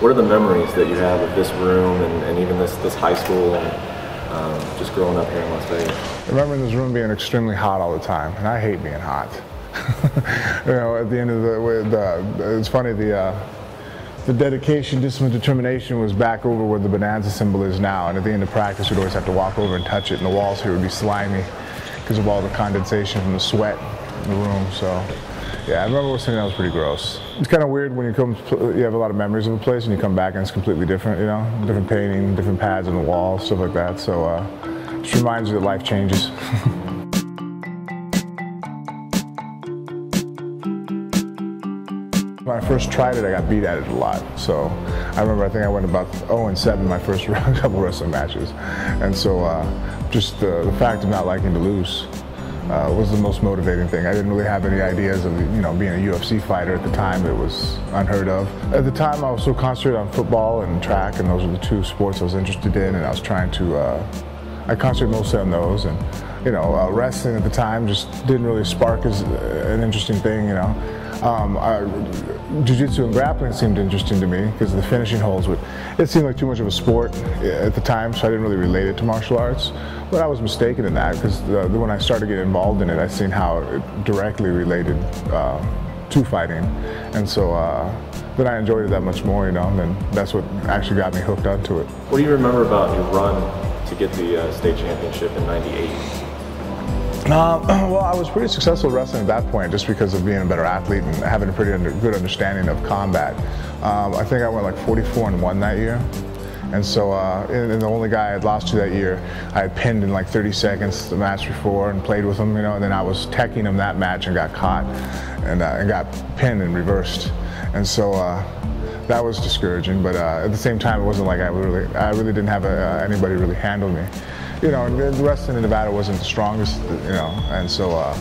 What are the memories that you have of this room and even this high school and just growing up here in Las Vegas? I remember in this room being extremely hot all the time, and I hate being hot. You know, at the end of it's funny, the dedication, discipline, determination was back over where the Bonanza symbol is now, and at the end of practice we'd always have to walk over and touch it, and the walls here would be slimy because of all the condensation from the sweat in the room. So yeah, I remember something that was pretty gross. It's kind of weird when you have a lot of memories of a place and you come back and it's completely different, you know, different painting, different pads on the walls, stuff like that. So it just reminds you that life changes. When I first tried it, I got beat at it a lot. So I remember, I think I went about 0-7 my first couple wrestling matches. And so just the fact of not liking to lose was the most motivating thing. I didn't really have any ideas of, you know, being a UFC fighter at the time. It was unheard of. At the time, I was so concentrated on football and track, and those were the two sports I was interested in, and I was trying to, I concentrated mostly on those. And, you know, wrestling at the time just didn't really spark as an interesting thing, you know. Jiu-Jitsu and grappling seemed interesting to me because the finishing holds it seemed like too much of a sport at the time, so I didn't really relate it to martial arts. But I was mistaken in that, because when I started getting involved in it, I seen how it directly related to fighting, and so then I enjoyed it that much more, you know, and that's what actually got me hooked onto it. What do you remember about your run to get the state championship in '98? Well, I was pretty successful wrestling at that point just because of being a better athlete and having a pretty good understanding of combat. I think I went like 44-1 that year. And so, and the only guy I had lost to that year, I had pinned in like 30 seconds the match before and played with him, you know, and then I was teching him that match and got caught and got pinned and reversed. And so that was discouraging, but at the same time, it wasn't like I really didn't have anybody really handle me. You know, and the wrestling in Nevada wasn't the strongest, you know, and so a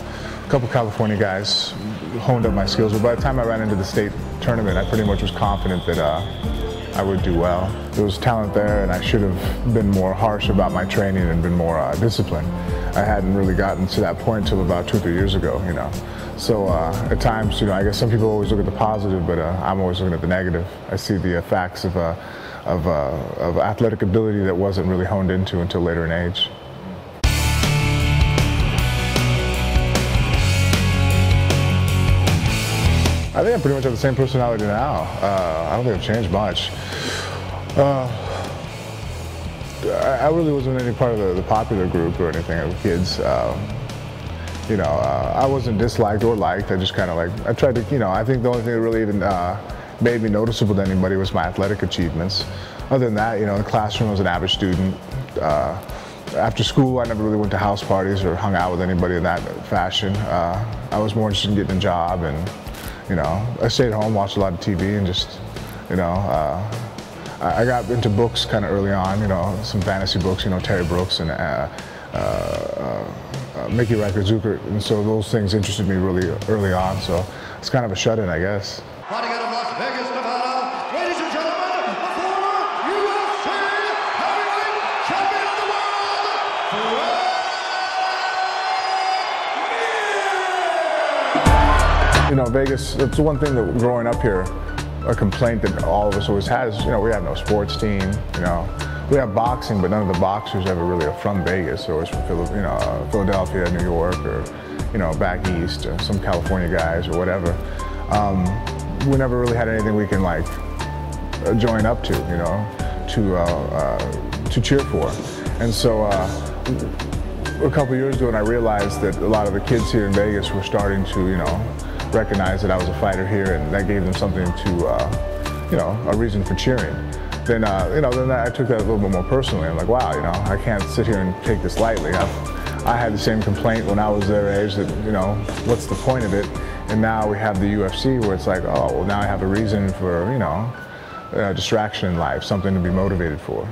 couple California guys honed up my skills, but by the time I ran into the state tournament, I pretty much was confident that I would do well. There was talent there, and I should have been more harsh about my training and been more disciplined. I hadn't really gotten to that point until about 2 or 3 years ago, you know. So at times, you know, I guess some people always look at the positive, but I'm always looking at the negative. I see the facts of athletic ability that wasn't really honed into until later in age. I think I pretty much have the same personality now. I don't think I've changed much. I really wasn't any part of the popular group or anything of kids. You know, I wasn't disliked or liked. I just kind of like, I tried to, you know, I think the only thing that really even made me noticeable to anybody was my athletic achievements. Other than that, you know, in the classroom I was an average student. After school I never really went to house parties or hung out with anybody in that fashion. I was more interested in getting a job, and, you know, I stayed at home, watched a lot of TV, and just, you know, I got into books kind of early on, you know, some fantasy books, you know, Terry Brooks and Mickey Reicher-Zucker, and so those things interested me really early on, so it's kind of a shut-in, I guess. Fighting out of Las Vegas, Nevada, ladies and gentlemen, the former UFC heavyweight champion of the world, You know, Vegas, that's the one thing that growing up here, a complaint that all of us always had is, you know, we have no sports team, you know. We have boxing, but none of the boxers ever really are from Vegas. They're always from Philadelphia, New York, or, you know, back east, or some California guys or whatever. We never really had anything we can like join up to, you know, to cheer for. And so a couple years ago, and I realized that a lot of the kids here in Vegas were starting to, you know, recognize that I was a fighter here, and that gave them something to, you know, a reason for cheering. Then, you know, then I took that a little bit more personally. I'm like, wow, you know, I can't sit here and take this lightly. I had the same complaint when I was their age that, you know, what's the point of it? And now we have the UFC where it's like, oh, well, now I have a reason for, you know, distraction in life, something to be motivated for.